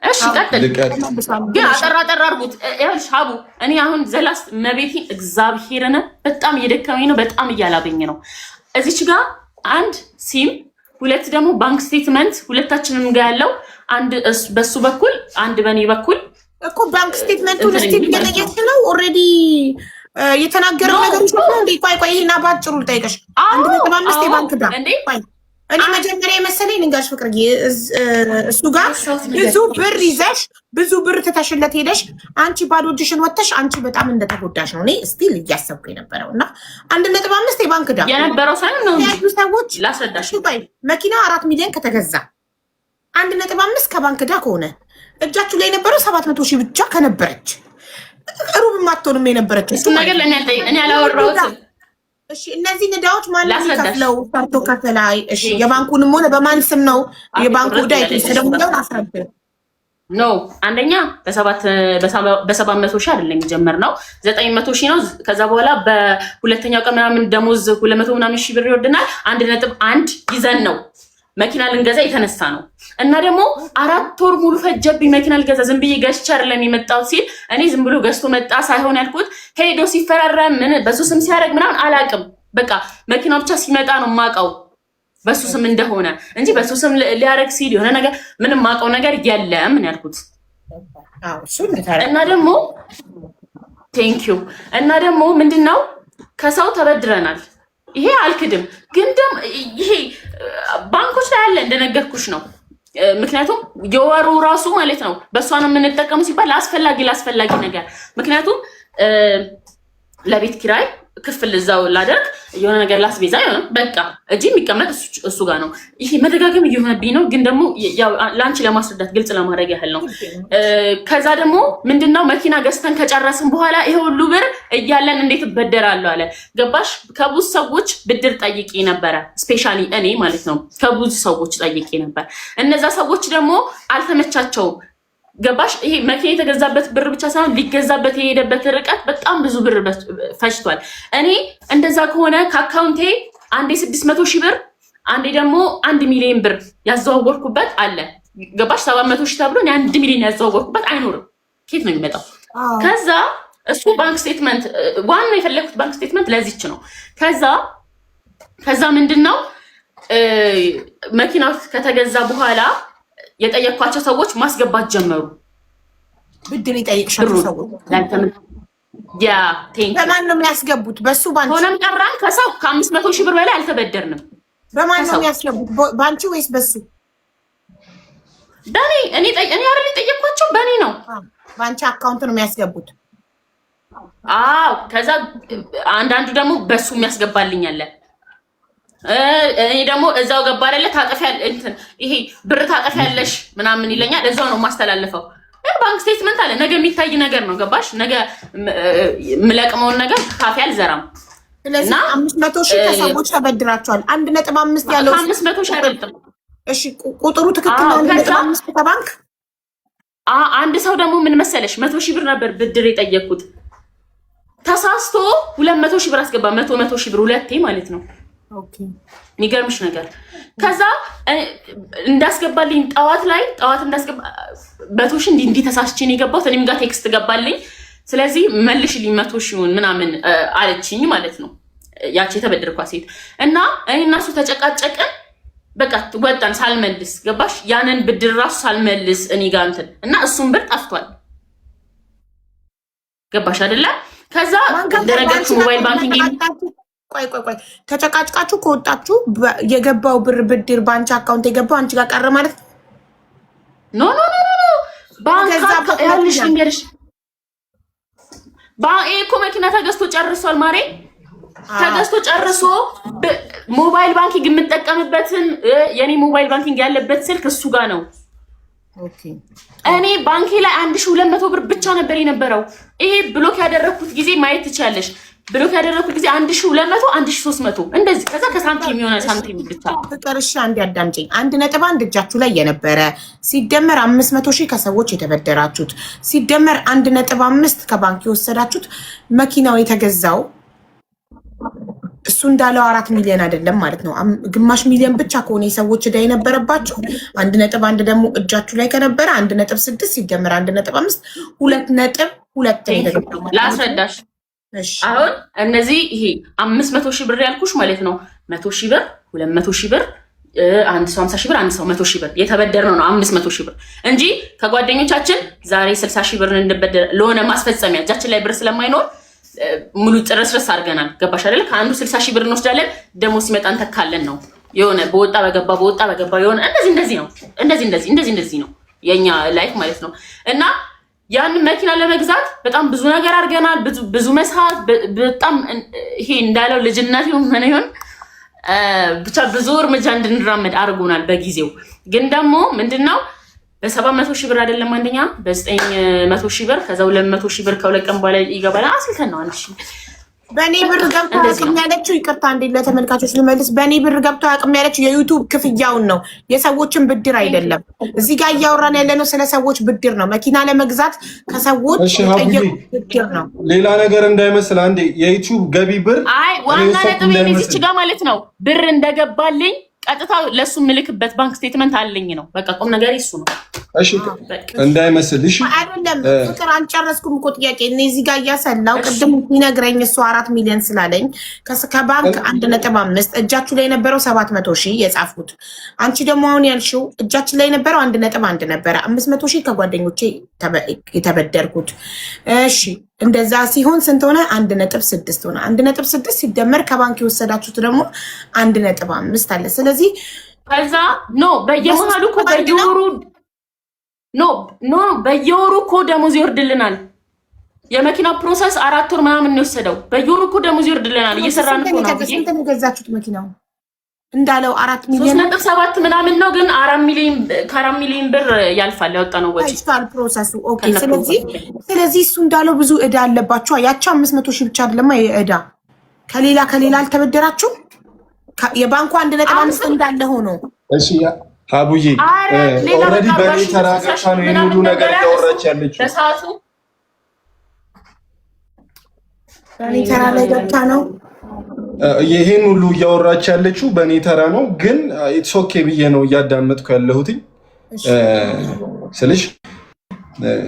እሺ ቀጥል። ግን አጠራ አድርጉት። ይኸውልሽ ሀቡ እኔ አሁን ዘላስ መቤቴን እግዚአብሔርን በጣም እየደከመኝ ነው፣ በጣም እያላበኝ ነው። እዚች ጋር አንድ ሲም፣ ሁለት ደግሞ ባንክ ስቴትመንት ሁለታችንም ጋር ያለው አንድ በሱ በኩል አንድ በኔ በኩል እኮ ባንክ ስቴትመንቱ ለስቴት ገለየት ነው ኦሬዲ የተናገረው ነገር ነው እንዴ? ቆይ ይሄና ባጭሩ ልጠይቀሽ። 1.5 የባንክ ዳ እኔ መጀመሪያ የመሰለኝ ንጋሽ ፍቅር እሱ ጋር ብዙ ብር ይዘሽ ብዙ ብር ተታሽለት ሄደሽ አንቺ ባዶ እጅሽን ወጥተሽ አንቺ በጣም እንደተጎዳሽ ነው እኔ ስቲል እያሰብኩ የነበረው እና 1.5 የባንክ ዳ የነበረው ሳይሆን ነው ያሉ ሰዎች ላስረዳሽ። መኪናው 4 ሚሊዮን ከተገዛ 1.5 ከባንክ ዳ ከሆነ እጃችሁ ላይ የነበረው 700 ሺህ ብቻ ከነበረች ሩብ ማትሆንም የነበረች እሱ ነገር እኔ አላወራሁትም። እሺ እነዚህ ንዳዎች ማን ይከፍለው? ሰርቶ ከፈላይ። እሺ የባንኩንም ሆነ በማን ስም ነው የባንኩ ዕዳ የተሰደው? አስረድ ኖ አንደኛ በ700 ሺህ አይደለም የጀመርነው 900 ሺህ ነው። ከዛ በኋላ በሁለተኛው ቀን ምናምን ደሞዝ 200 ምናምን ሺህ ብር ይወርድናል። 1.1 ይዘን ነው መኪና ልንገዛ የተነሳ ነው። እና ደግሞ 4 ወር ሙሉ ፈጀብኝ መኪና ልገዛ። ዝም ብዬ ገዝቼ አይደለም የመጣሁት ሲል እኔ ዝም ብሎ ገዝቶ መጣ ሳይሆን ያልኩት ሄዶ ሲፈራረም ምን በሱ ስም ሲያደርግ ምናምን አላውቅም። በቃ መኪናው ብቻ ሲመጣ ነው የማውቀው በሱ ስም እንደሆነ እንጂ በሱ ስም ሊያደርግ ሲል የሆነ ነገር ምንም የማውቀው ነገር የለም ነው ያልኩት። እና ደግሞ ቴንኪው። እና ደግሞ ምንድነው ከሰው ተበድረናል። ይሄ አልክድም። ግን ደግሞ ይሄ ባንኮች ላይ ያለ እንደነገርኩሽ ነው። ምክንያቱም የወሩ ራሱ ማለት ነው በእሷ ነው የምንጠቀሙ ሲባል ለአስፈላጊ ነገር ምክንያቱም ለቤት ኪራይ ክፍል እዛው ላደርግ የሆነ ነገር ላስቤዛ ይሆን በቃ እጂ የሚቀመጥ እሱ ጋር ነው። ይሄ መደጋገም እየሆነብኝ ነው። ግን ደግሞ ያው ላንቺ ለማስረዳት ግልጽ ለማድረግ ያህል ነው። ከዛ ደግሞ ምንድነው መኪና ገዝተን ከጨረስን በኋላ ይሄ ሁሉ ብር እያለን እንዴት እበደራለሁ አለ። ገባሽ? ከብዙ ሰዎች ብድር ጠይቄ ነበረ። ስፔሻሊ እኔ ማለት ነው ከብዙ ሰዎች ጠይቄ ነበር። እነዛ ሰዎች ደግሞ አልተመቻቸውም። ገባሽ? ይሄ መኪና የተገዛበት ብር ብቻ ሳይሆን ሊገዛበት የሄደበት ርቀት በጣም ብዙ ብር ፈጅቷል። እኔ እንደዛ ከሆነ ከአካውንቴ አንዴ 600 ሺህ ብር አንዴ ደግሞ 1 ሚሊዮን ብር ያዘዋወርኩበት አለ። ገባሽ? 700 ሺህ ተብሎ 1 ሚሊዮን ያዘዋወርኩበት አይኖርም። ኬት ነው የሚመጣው? ከዛ እሱ ባንክ ስቴትመንት ዋና የፈለኩት ባንክ ስቴትመንት ለዚች ነው። ከዛ ምንድነው መኪናው ከተገዛ በኋላ የጠየኳቸው ሰዎች ማስገባት ጀመሩ። ብድር ይጠይቅሻሉ ሰዎች ያ ቴንክ በማን ነው የሚያስገቡት? በሱ ባንክ ሆነም ቀራን ከሰው ከ500 ሺህ ብር በላይ አልተበደርንም። በማን ነው የሚያስገቡት? ባንቺ ወይስ በሱ? በኔ እኔ አይደል የጠየኳቸው በኔ ነው። ባንቺ አካውንት ነው የሚያስገቡት? አዎ። ከዛ አንዳንዱ ደግሞ በሱ የሚያስገባልኝ አለ። እኔ ደግሞ እዛው ገባ አይደለ ታጠፊያለሽ እንትን ይሄ ብር ታጠፊያለሽ ምናምን ይለኛል። እዛው ነው ማስተላለፈው። ባንክ ስቴትመንት አለ። ነገ የሚታይ ነገር ነው። ገባሽ? ነገ ምለቅመውን ነገር ካፌ አልዘራም። ስለዚህ 500 ሺህ ከሰዎች ተበድራቸዋል። 1.5 ያለው 500 ሺህ አይደለም። እሺ ቁጥሩ ትክክል ነው። 1.5 ከባንክ አንድ ሰው ደግሞ ምን መሰለሽ 100 ሺህ ብር ነበር ብድር የጠየቅኩት። ተሳስቶ 200 ሺህ ብር አስገባ። 100 ሺህ ብር ሁለቴ ማለት ነው። ኦኬ የሚገርምሽ ነገር ከዛ እንዳስገባልኝ ጠዋት እንዳስገባ 100 ሺህ እንዲህ ተሳስቼ ነው የገባሁት። እኔም ጋር ቴክስት ገባልኝ። ስለዚህ መልሽልኝ 100 ሺውን ምናምን አለችኝ ማለት ነው ያቺ የተበደርኳት ሴት። እና እኔ እና እሱ ተጨቃጨቅን። በቃ ወጣን ሳልመልስ። ገባሽ? ያንን ብድር ራሱ ሳልመልስ እኔ ጋር እንትን እና እሱም ብር ጠፍቷል። ገባሽ አይደለ? ከዛ እንደነገርኩ ሞባይል ባንኪንግ ቆይ ተጨቃጭቃችሁ ከወጣችሁ የገባው ብር ብድር ባንቺ አካውንት የገባው አንቺ ጋር ቀረ ማለት ነው? ኖ ባንክ ያልሽ እንግዲህ እኮ መኪና ተገዝቶ ጨርሷል። ማሬ ተገዝቶ ጨርሶ ሞባይል ባንኪንግ የምጠቀምበትን የኔ ሞባይል ባንኪንግ ያለበት ስልክ እሱ ጋር ነው። ኦኬ እኔ ባንኬ ላይ 1200 ብር ብቻ ነበር የነበረው። ይሄ ብሎክ ያደረኩት ጊዜ ማየት ትችያለሽ። ብሎክ ያደረኩት ጊዜ 1200 1300 እንደዚህ። ከዛ ከሳንቲም የሚሆነ ሳንቲም ብቻ ፍቅርሽ አንድ ያዳምጪኝ። 1.1 እጃችሁ ላይ የነበረ ሲደመር 500 ሺህ ከሰዎች የተበደራችሁት ሲደመር 1.5 ከባንክ የወሰዳችሁት መኪናው የተገዛው እሱ እንዳለው 4 ሚሊዮን አይደለም ማለት ነው። ግማሽ ሚሊዮን ብቻ ከሆነ የሰዎች ዕዳ የነበረባቸው 1.1 ደግሞ እጃችሁ ላይ ከነበረ 1.6 ሲደመር 1.5 2.2 ላስረዳሽ። አሁን እነዚህ ይሄ 500 ሺህ ብር ያልኩሽ ማለት ነው 100 ሺህ ብር 200 ሺህ ብር አንድ ሰው 50 ሺህ ብር አንድ ሰው 100 ሺህ ብር የተበደርነው ነው 500 ሺህ ብር እንጂ ከጓደኞቻችን ዛሬ 60 ሺህ ብር እንበደር ለሆነ ማስፈጸሚያ እጃችን ላይ ብር ስለማይኖር ሙሉ ጥርስርስ አድርገናል። ገባሽ አይደል? ከአንዱ 60 ሺህ ብር እንወስዳለን ደግሞ ሲመጣ እንተካለን ነው የሆነ በወጣ በገባ የሆነ እንደዚህ ነው የኛ ላይፍ ማለት ነው። እና ያን መኪና ለመግዛት በጣም ብዙ ነገር አድርገናል። ብዙ መስዋዕት በጣም ይሄ እንዳለው ልጅነት ይሆን ብቻ ብዙ እርምጃ እንድንራመድ አድርጎናል። በጊዜው ግን ደግሞ ምንድነው በ700 ሺህ ብር አይደለም አንደኛ በ900 ሺህ ብር ከዛ 200 ሺህ ብር ከሁለት ቀን በኋላ ይገባል። አስልተን ነው አንድ ሺህ በእኔ ብር ገብቶ አቅም ያለችው ይቅርታ እንዴ ለተመልካቾች ልመልስ። በእኔ ብር ገብቶ አቅም ያለችው የዩቲዩብ ክፍያውን ነው የሰዎችን ብድር አይደለም። እዚህ ጋር እያወራን ያለነው ስለ ሰዎች ብድር ነው። መኪና ለመግዛት ከሰዎች ጠየቁ ብድር ነው፣ ሌላ ነገር እንዳይመስል። አንዴ የዩቲዩብ ገቢ ብር ዋና ነጥብ እዚች ጋር ማለት ነው ብር እንደገባልኝ ቀጥታ ለሱ ምልክበት ባንክ ስቴትመንት አለኝ ነው። በቃ ቁም ነገር እሱ ነው። እሺ እንዳይመስል። እሺ አይደለም ፍቅር አልጨረስኩም እኮ ጥያቄ እዚህ ጋር እያሰላው ቅድም ሲነግረኝ እሱ 4 ሚሊዮን ስላለኝ ከባንክ 1.5 እጃችሁ ላይ የነበረው 700 ሺህ የጻፍኩት አንቺ ደግሞ አሁን ያልሽው እጃችን ላይ የነበረው 1.1 ነበረ 500 ሺህ ከጓደኞቼ የተበደርኩት። እሺ እንደዛ ሲሆን ስንት ሆነ? 1.6 ሆነ። 1.6 ሲደመር ከባንክ የወሰዳችሁት ደግሞ 1.5 አለ። ስለዚህ ከዛ በየመሃሉ እኮ በየወሩ እኮ ደሞዝ ይወርድልናል። የመኪና ፕሮሰስ 4 ወር ምናምን ነው የወሰደው። በየወሩ እኮ ደሞዝ ይወርድልናል። እየሰራን እኮ ነው። ስንት ነው የገዛችሁት መኪናው? እንዳለው 4 ሚሊዮን 3.7 ምናምን ነው። ግን 4 ሚሊዮን ብር ያልፋል ያወጣነው ወጪ ፕሮሰሱ። ኦኬ ስለዚህ እሱ እንዳለው ብዙ ዕዳ አለባችሁ። ያቻ 500 ሺህ ብቻ አይደለም ዕዳ ከሌላ አልተበደራችሁ። የባንኩ 1.5 እንዳለ ሆኖ እሺ ሀቡዬ ኦልሬዲ በኔ ተራጋታ ነው የሁሉ ነገር እያወራች ያለችው። በሰዓቱ በኔ ተራ ላይ ገብታ ነው ይሄን ሁሉ እያወራች ያለችው በኔ ተራ ነው። ግን ኢትስ ኦኬ ብዬ ነው እያዳመጥኩ ያለሁት።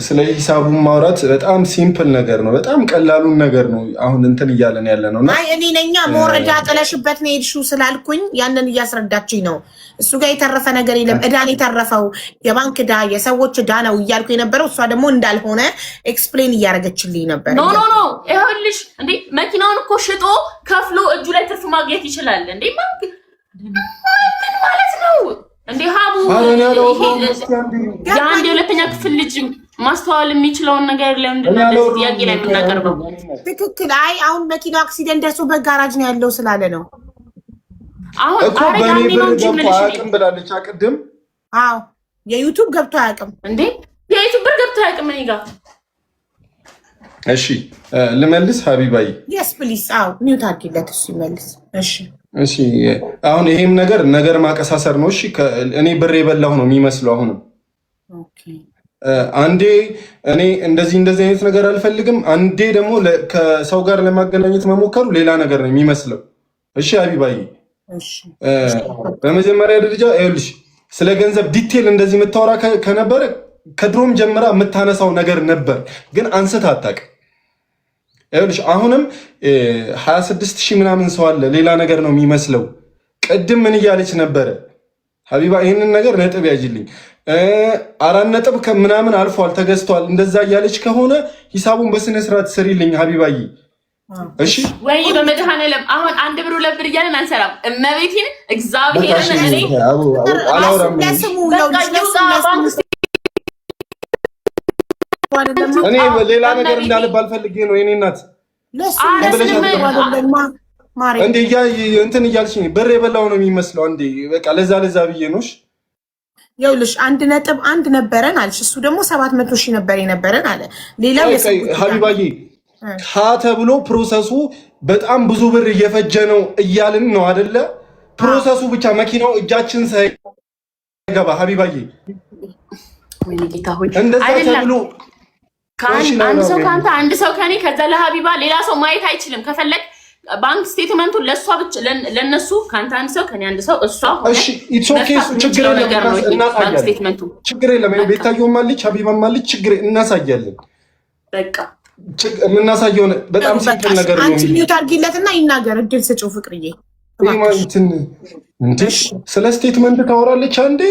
ስለ ሂሳቡን ማውራት በጣም ሲምፕል ነገር ነው። በጣም ቀላሉን ነገር ነው አሁን እንትን እያለን ያለ ነው። አይ እኔ ነኛ መወረጃ ጥለሽበት ነው ሄድሽው ስላልኩኝ ያንን እያስረዳችኝ ነው። እሱ ጋር የተረፈ ነገር የለም። ዕዳን የተረፈው የባንክ ዕዳ የሰዎች ዕዳ ነው እያልኩ የነበረው እሷ ደግሞ እንዳልሆነ ኤክስፕሌን እያደረገችልኝ ነበር። ኖ ይኸውልሽ እንዴ መኪናውን እኮ ሽጦ ከፍሎ እጁ ላይ ትርፍ ማግኘት ይችላል እንዴ ማለት ነው እንዴ ሀቡ የአንድ የሁለተኛ ክፍል ልጅ ማስተዋል የሚችለውን ነገር ለምንድን ነው ጥያቄ ላይ የምናቀርበው? ትክክል። አይ አሁን መኪናው አክሲደንት ደርሶበት ጋራጅ ነው ያለው ስላለ ነው። አሁን እኮ በኔ ብር ገብቶ አያውቅም ብላለች ቅድም። አዎ የዩቲዩብ ገብቶ አያውቅም እንዴ? የዩቲዩብ ብር ገብቶ አያውቅም እኔ ጋር። እሺ ልመልስ ሀቢባይ? የስ ፕሊዝ። አዎ ሚውት አድርጊለት እሱ ይመልስ። እሺ አሁን ይሄም ነገር ማቀሳሰር ነው። እሺ እኔ ብር የበላሁ ነው የሚመስለው። አሁንም አንዴ እኔ እንደዚህ አይነት ነገር አልፈልግም፣ አንዴ ደግሞ ከሰው ጋር ለማገናኘት መሞከሩ ሌላ ነገር ነው የሚመስለው። እሺ ሀቢባይ በመጀመሪያ ደረጃ ይኸውልሽ ስለ ገንዘብ ዲቴል እንደዚህ የምታወራ ከነበረ ከድሮም ጀምራ የምታነሳው ነገር ነበር፣ ግን አንስታ አታውቅም። ይኸውልሽ አሁንም 26 ሺህ ምናምን ሰው አለ። ሌላ ነገር ነው የሚመስለው። ቅድም ምን እያለች ነበረ ሀቢባ? ይህንን ነገር ነጥብ ያጅልኝ። 4 ነጥብ ምናምን አልፏል ተገዝቷል። እንደዛ እያለች ከሆነ ሂሳቡን በስነስርዓት ስሪልኝ ሀቢባዬ። እሺ ወይ በመድኃኔዓለም አሁን 1 ብር 2 ብር እያለን አንሰራም። እመቤቴን እግዚአብሔርን እኔ አላወራም። እኔ ሌላ ነገር እንዳልባል ፈልጌ ነው። የኔ እናት እንዴ እንትን እያልሽኝ ብር የበላው ነው የሚመስለው። አንዴ በቃ ለዛ ብዬ ነው። ይኸውልሽ 1.1 ነበረን አልሽ፣ እሱ ደግሞ 700 ሺህ ነበር የነበረን አለ። ሌላ ሀቢባዬ ሀ ተብሎ ፕሮሰሱ በጣም ብዙ ብር እየፈጀ ነው እያልን ነው አይደለ? ፕሮሰሱ ብቻ መኪናው እጃችን ሳይገባ ሀቢባዬ እንደዛ ተብሎ አንድ ሰው ከአንተ አንድ ሰው ከኔ ከዛ ለሀቢባ ሌላ ሰው ማየት አይችልም። ከፈለግ ባንክ ስቴትመንቱ ለሷ ብቻ ለነሱ ካንተ አንድ ሰው ከኔ አንድ ሰው እሷ እሺ ኢትስ ኦኬ ችግር የለም ባንክ ስቴትመንቱ ችግር የለም ቤታየው ማልች ሀቢባም ማልች ችግር እናሳያለን በቃ የምናሳየው በጣም ሲምፕል ነገር ነው አንቺ ሚውት አድርጊለትና ይናገር እድል ስጪው ፍቅርዬ ኢማንትን እንዴሽ ስለ ስቴትመንት ታወራለች አንዴ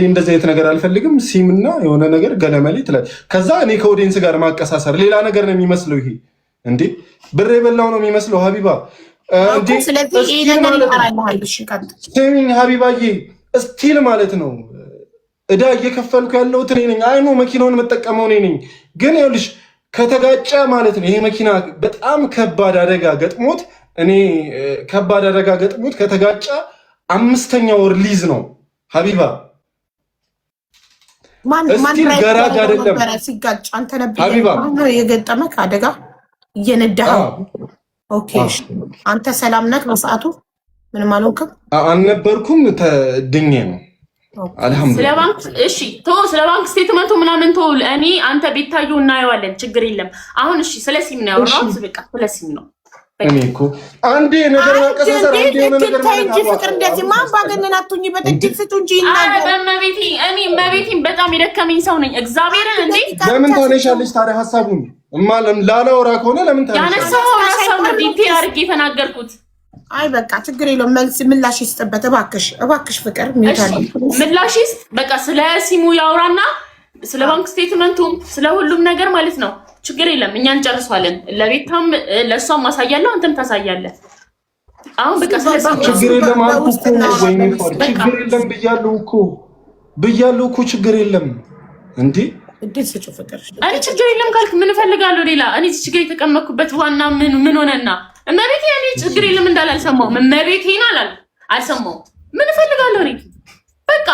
እንደዚህ አይነት ነገር አልፈልግም ሲምና የሆነ ነገር ገለመሌ ትላል ከዛ እኔ ከኦዲየንስ ጋር ማቀሳሰር ሌላ ነገር ነው የሚመስለው ይሄ እንዴ ብር የበላው ነው የሚመስለው ሀቢባ እንዴ ስለዚህ ይሄ ነገር ይቀራልሽ ቀጥ ስሚኝ ሀቢባዬ ስቲል ማለት ነው እዳ እየከፈልኩ ያለው እኔ ነኝ አይኖ መኪናውን መጠቀመው እኔ ነኝ ግን ይኸውልሽ ከተጋጨ ማለት ነው ይሄ መኪና በጣም ከባድ አደጋ ገጥሞት እኔ ከባድ አደጋ ገጥሞት ከተጋጨ 5ኛ ወር ሊዝ ነው ሀቢባ ማን ገራጅ አይደለም ሲጋጭ አንተ ነበር የገጠመክ አደጋ እየነዳኸው ኦኬ አንተ ሰላም ነህ በሰዓቱ ምንም አልሆንክም አልነበርኩም ተድኜ ነው ስለ ባንክ እሺ ስለ ባንክ ስቴትመንቱ ምናምን እኔ አንተ ቤታዩ እናየዋለን ችግር የለም አሁን እሺ ስለ ሲም ነው ያወራሁት በቃ ስለ ሲም ነው እኔ እኮ አንዴ ነገር ማቀሰሰር አንዴ ነገር ማለት ነው ፍቅር እንደዚህ ማን ባገነናቱኝ በትጅል ፍቱ እንጂ ይናገር በመቤቴ እኔ መቤቴን በጣም የደከመኝ ሰው ነኝ እግዚአብሔርን እንዴ ለምን ታነሻለሽ ታዲያ ሐሳቡን ማለም ላላወራ ከሆነ ለምን ታነሻለሽ ያነሳው ነው ዲቴል አድርጌ የተናገርኩት አይ በቃ ችግር የለውም ምላሽ ይስጥበት እባክሽ ፍቅር ምላሽ ይስጥ በቃ ስለ ሲሙ ያውራና ስለ ባንክ ስቴትመንቱ ስለ ሁሉም ነገር ማለት ነው ችግር የለም እኛ እንጨርሳለን ለቤታም ለሷም ማሳያለሁ አንተም ታሳያለህ አሁን በቃ ችግር የለም አልኩ ወይኔ ችግር የለም ብያለሁ እኮ ችግር የለም እንዴ እድል ስጪው ፍቅር እኔ ችግር የለም ካልክ ምን እፈልጋለሁ ሌላ እኔ ችግር የተቀመጥኩበት ዋና ምን ሆነና እመቤቴ እኔ ችግር የለም እንዳላልሰማው እመቤቴን አልሰማው ምን እፈልጋለሁ እኔ በቃ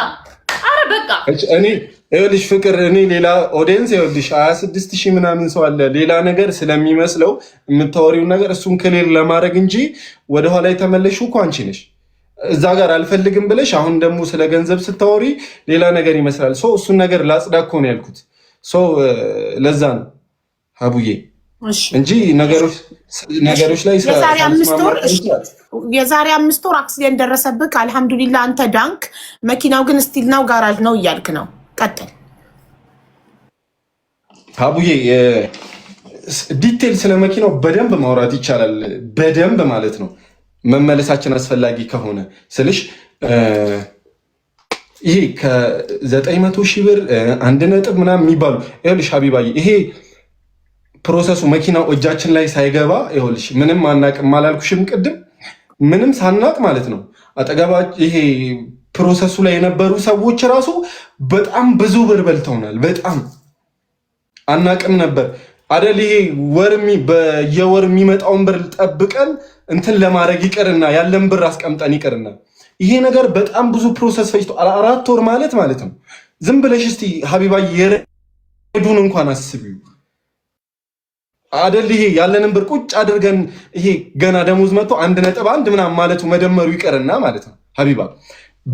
አረ በቃ እኔ ይኸውልሽ ፍቅር እኔ ሌላ ኦዲየንስ ይኸውልሽ 26000 ምናምን ሰው አለ ሌላ ነገር ስለሚመስለው የምታወሪው ነገር እሱን ክሊር ለማድረግ እንጂ ወደኋላ የተመለሽው እኮ አንቺ ነሽ እዛ ጋር አልፈልግም ብለሽ አሁን ደግሞ ስለ ገንዘብ ስታወሪ ሌላ ነገር ይመስላል እሱን ነገር ላጽዳ እኮ ነው ያልኩት ለዛ ነው ሀቡዬ እንጂ ነገሮች ላይ የዛሬ 5 ወር አክሲደንት ደረሰብክ አልহামዱሊላህ አንተ ዳንክ መኪናው ግን ስቲል ነው ጋራጅ ነው እያልክ ነው ቀጥል ሀቡዬ ዲቴል ስለ መኪናው በደንብ ማውራት ይቻላል በደንብ ማለት ነው መመለሳችን አስፈላጊ ከሆነ ስልሽ ይሄ ከ900,000 ብር 1 ነጥብ ምናምን የሚባሉ ይኸውልሽ ሀቢባዬ ይሄ ፕሮሰሱ መኪናው እጃችን ላይ ሳይገባ ይኸውልሽ ምንም አናቅም አላልኩሽም ቅድም ምንም ሳናቅ ማለት ነው አጠገባ ይሄ ፕሮሰሱ ላይ የነበሩ ሰዎች ራሱ በጣም ብዙ ብር በልተውናል በጣም አናቅም ነበር አይደል ይሄ በየወር የሚመጣውን ብር ጠብቀን እንትን ለማድረግ ይቀርና ያለን ብር አስቀምጠን ይቀርና ይሄ ነገር በጣም ብዙ ፕሮሰስ ፈጅቶ 4 ወር ማለት ነው ዝም ብለሽ እስቲ ሀቢባዬ የረዱን እንኳን አስቢው አይደል ይሄ ያለንን ብር ቁጭ አድርገን ይሄ ገና ደሞዝ መጥቶ 1.1 ምናምን ማለቱ መደመሩ ይቀርና ማለት ነው ሀቢባ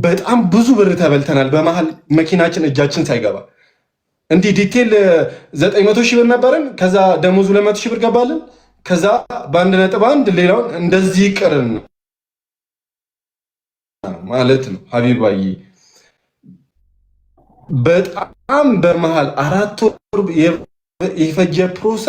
በጣም ብዙ ብር ተበልተናል በመሃል መኪናችን እጃችን ሳይገባ እንዲህ ዲቴል 900,000 ብር ነበረን ከዛ ደሞዙ 200,000 ብር ገባልን ከዛ በ1.1 ሌላውን እንደዚህ ይቀርን ማለት ነው ሀቢባዬ በጣም በመሃል 4 ወር የፈጀ ፕሮሰስ